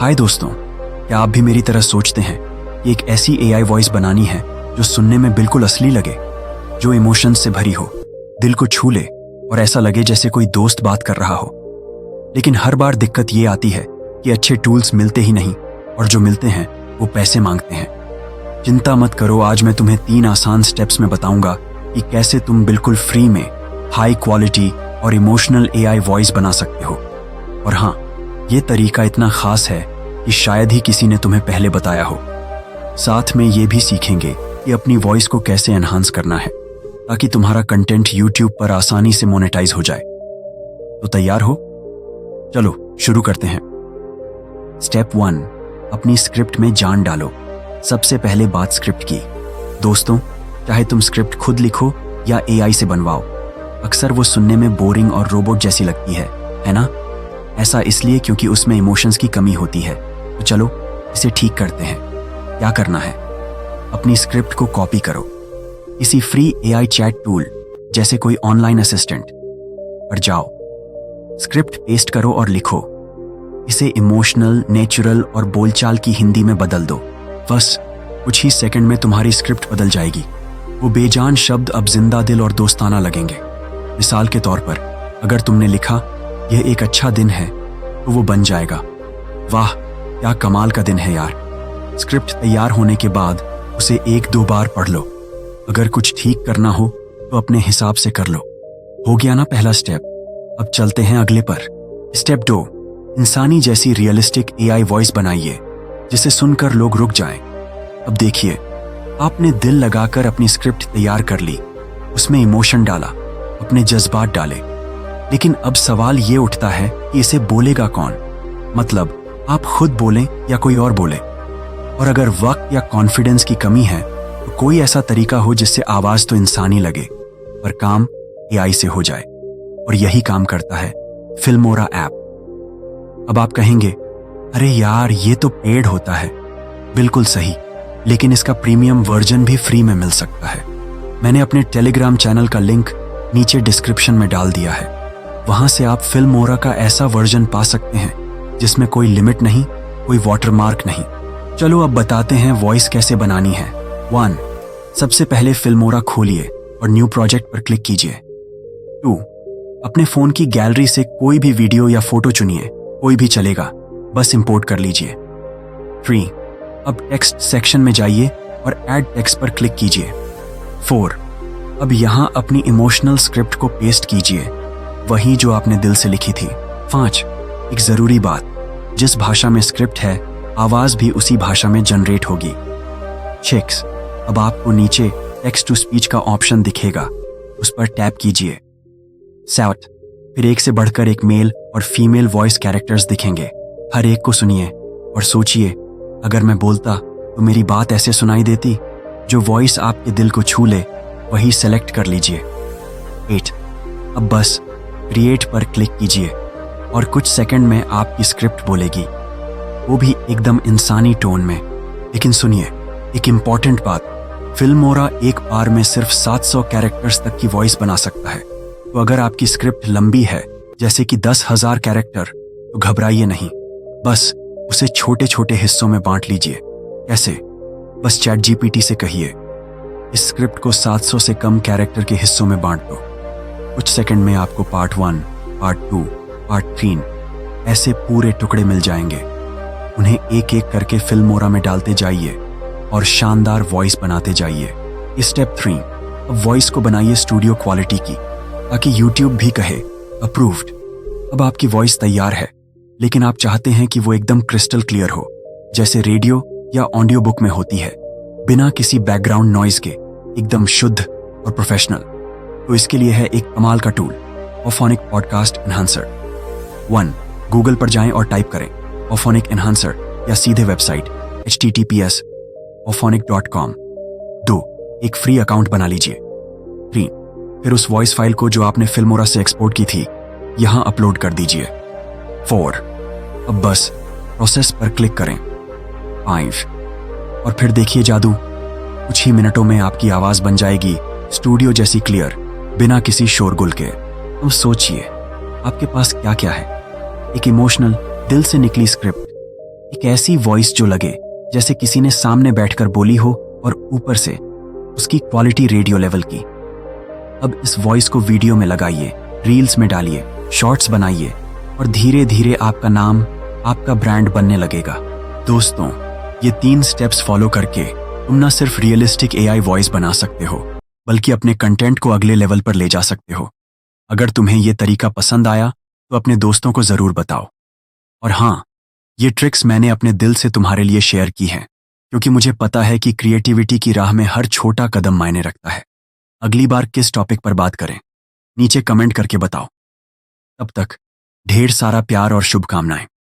हाय दोस्तों, क्या आप भी मेरी तरह सोचते हैं कि एक ऐसी एआई वॉइस बनानी है जो सुनने में बिल्कुल असली लगे, जो इमोशंस से भरी हो, दिल को छू ले और ऐसा लगे जैसे कोई दोस्त बात कर रहा हो। लेकिन हर बार दिक्कत ये आती है कि अच्छे टूल्स मिलते ही नहीं और जो मिलते हैं वो पैसे मांगते हैं। चिंता मत करो, आज मैं तुम्हें 3 आसान स्टेप्स में बताऊंगा कि कैसे तुम बिल्कुल फ्री में हाई क्वालिटी और इमोशनल एआई वॉइस बना सकते हो। और हाँ, ये तरीका इतना खास है कि शायद ही किसी ने तुम्हें पहले बताया हो। साथ में ये भी सीखेंगे कि अपनी वॉइस को कैसे एनहांस करना है ताकि तुम्हारा कंटेंट यूट्यूब पर आसानी से मोनेटाइज हो जाए। तो तैयार हो? चलो शुरू करते हैं। स्टेप 1, अपनी स्क्रिप्ट में जान डालो। सबसे पहले बात स्क्रिप्ट की। दोस्तों, चाहे तुम स्क्रिप्ट खुद लिखो या एआई से बनवाओ, अक्सर वो सुनने में बोरिंग और रोबोट जैसी लगती है ना? ऐसा इसलिए क्योंकि उसमें इमोशंस की कमी होती है। तो चलो इसे ठीक करते हैं। क्या करना है? अपनी स्क्रिप्ट को कॉपी करो किसी फ्री एआई चैट टूल जैसे कोई ऑनलाइन असिस्टेंट पर जाओ, स्क्रिप्ट पेस्ट करो और लिखो। इसे इमोशनल, नेचुरल और बोलचाल की हिंदी में बदल दो। बस कुछ ही सेकंड में तुम्हारी स्क्रिप्ट बदल जाएगी। वो बेजान शब्द अब जिंदा दिल और दोस्ताना लगेंगे। मिसाल के तौर पर, अगर तुमने लिखा यह एक अच्छा दिन है, तो वो बन जाएगा वाह क्या कमाल का दिन है यार। स्क्रिप्ट तैयार होने के बाद उसे 1-2 बार पढ़ लो। अगर कुछ ठीक करना हो तो अपने हिसाब से कर लो। हो गया ना पहला स्टेप? अब चलते हैं अगले पर। स्टेप 2, इंसानी जैसी रियलिस्टिक एआई वॉइस बनाइए जिसे सुनकर लोग रुक जाएं। अब देखिए, आपने दिल लगाकर अपनी स्क्रिप्ट तैयार कर ली, उसमें इमोशन डाला, अपने जज्बात डाले। लेकिन अब सवाल ये उठता है कि इसे बोलेगा कौन? मतलब आप खुद बोलें या कोई और बोले? और अगर वक्त या कॉन्फिडेंस की कमी है तो कोई ऐसा तरीका हो जिससे आवाज तो इंसानी लगे पर काम एआई से हो जाए। और यही काम करता है फिल्मोरा ऐप। अब आप कहेंगे, अरे यार ये तो पेड होता है। बिल्कुल सही, लेकिन इसका प्रीमियम वर्जन भी फ्री में मिल सकता है। मैंने अपने टेलीग्राम चैनल का लिंक नीचे डिस्क्रिप्शन में डाल दिया है। वहां से आप फिल्मोरा का ऐसा वर्जन पा सकते हैं जिसमें कोई लिमिट नहीं, कोई वाटरमार्क नहीं। चलो अब बताते हैं वॉइस कैसे बनानी है। 1, सबसे पहले फिल्मोरा खोलिए और न्यू प्रोजेक्ट पर क्लिक कीजिए। 2, अपने फोन की गैलरी से कोई भी वीडियो या फोटो चुनिए, कोई भी चलेगा, बस इंपोर्ट कर लीजिए। 3, अब टेक्स्ट सेक्शन में जाइए और ऐड टेक्स्ट पर क्लिक कीजिए। 4, अब यहां अपनी इमोशनल स्क्रिप्ट को पेस्ट कीजिए, वही जो आपने दिल से लिखी थी। 5, एक जरूरी बात, जिस भाषा में स्क्रिप्ट है आवाज भी उसी भाषा में जनरेट होगी। 6, अब आपको नीचे टेक्स्ट टू स्पीच का ऑप्शन दिखेगा, उस पर टैप कीजिए। 7, फिर एक से बढ़कर एक मेल और फीमेल वॉइस कैरेक्टर्स दिखेंगे। हर एक को सुनिए और सोचिए, अगर मैं बोलता तो मेरी बात ऐसे सुनाई देती। जो वॉइस आपके दिल को छू ले वही सेलेक्ट कर लीजिए। 8, अब बस क्रिएट पर क्लिक कीजिए और कुछ सेकंड में आपकी स्क्रिप्ट बोलेगी, वो भी एकदम इंसानी टोन में। लेकिन सुनिए, एक इम्पॉर्टेंट बात, फिल्मोरा एक बार में सिर्फ 700 कैरेक्टर्स तक की वॉइस बना सकता है। तो अगर आपकी स्क्रिप्ट लंबी है, जैसे कि 10,000 कैरेक्टर, तो घबराइए नहीं, बस उसे छोटे छोटे हिस्सों में बांट लीजिए। कैसे? बस चैट जीपीटी से कहिए, इस स्क्रिप्ट को 700 से कम कैरेक्टर के हिस्सों में बांट दो। कुछ सेकंड में आपको पार्ट 1, पार्ट 2, पार्ट 3 ऐसे पूरे टुकड़े मिल जाएंगे। उन्हें एक एक करके फिल्मोरा में डालते जाइए और शानदार वॉइस बनाते जाइए। स्टेप 3, अब वॉइस को बनाइए स्टूडियो क्वालिटी की ताकि यूट्यूब भी कहे अप्रूव्ड। अब आपकी वॉइस तैयार है, लेकिन आप चाहते हैं कि वो एकदम क्रिस्टल क्लियर हो, जैसे रेडियो या ऑडियो बुक में होती है, बिना किसी बैकग्राउंड नॉइज के, एकदम शुद्ध और प्रोफेशनल। तो इसके लिए है एक कमाल का टूल, ऑफोनिक पॉडकास्ट एनहांसर। 1, गूगल पर जाएं और टाइप करें ऑफोनिक एनहांसर या सीधे वेबसाइट https://auphonic.com। 2, एक फ्री अकाउंट बना लीजिए। 3, फिर उस वॉइस फाइल को जो आपने फिल्मोरा से एक्सपोर्ट की थी यहां अपलोड कर दीजिए। 4, अब बस प्रोसेस पर क्लिक करें। 5, और फिर देखिए जादू, कुछ ही मिनटों में आपकी आवाज बन जाएगी स्टूडियो जैसी क्लियर, बिना किसी शोरगुल के। अब सोचिए आपके पास क्या क्या है। एक इमोशनल, दिल से निकली स्क्रिप्ट, एक ऐसी वॉइस जो लगे जैसे किसी ने सामने बैठकर बोली हो और ऊपर से उसकी क्वालिटी रेडियो लेवल की। अब इस वॉइस को वीडियो में लगाइए, रील्स में डालिए, शॉर्ट्स बनाइए और धीरे धीरे आपका नाम, आपका ब्रांड बनने लगेगा। दोस्तों, ये 3 स्टेप्स फॉलो करके तुम ना सिर्फ रियलिस्टिक एआई वॉइस बना सकते हो, बल्कि अपने कंटेंट को अगले लेवल पर ले जा सकते हो। अगर तुम्हें ये तरीका पसंद आया तो अपने दोस्तों को जरूर बताओ। और हाँ, ये ट्रिक्स मैंने अपने दिल से तुम्हारे लिए शेयर की हैं, क्योंकि मुझे पता है कि क्रिएटिविटी की राह में हर छोटा कदम मायने रखता है। अगली बार किस टॉपिक पर बात करें, नीचे कमेंट करके बताओ। तब तक ढेर सारा प्यार और शुभकामनाएं।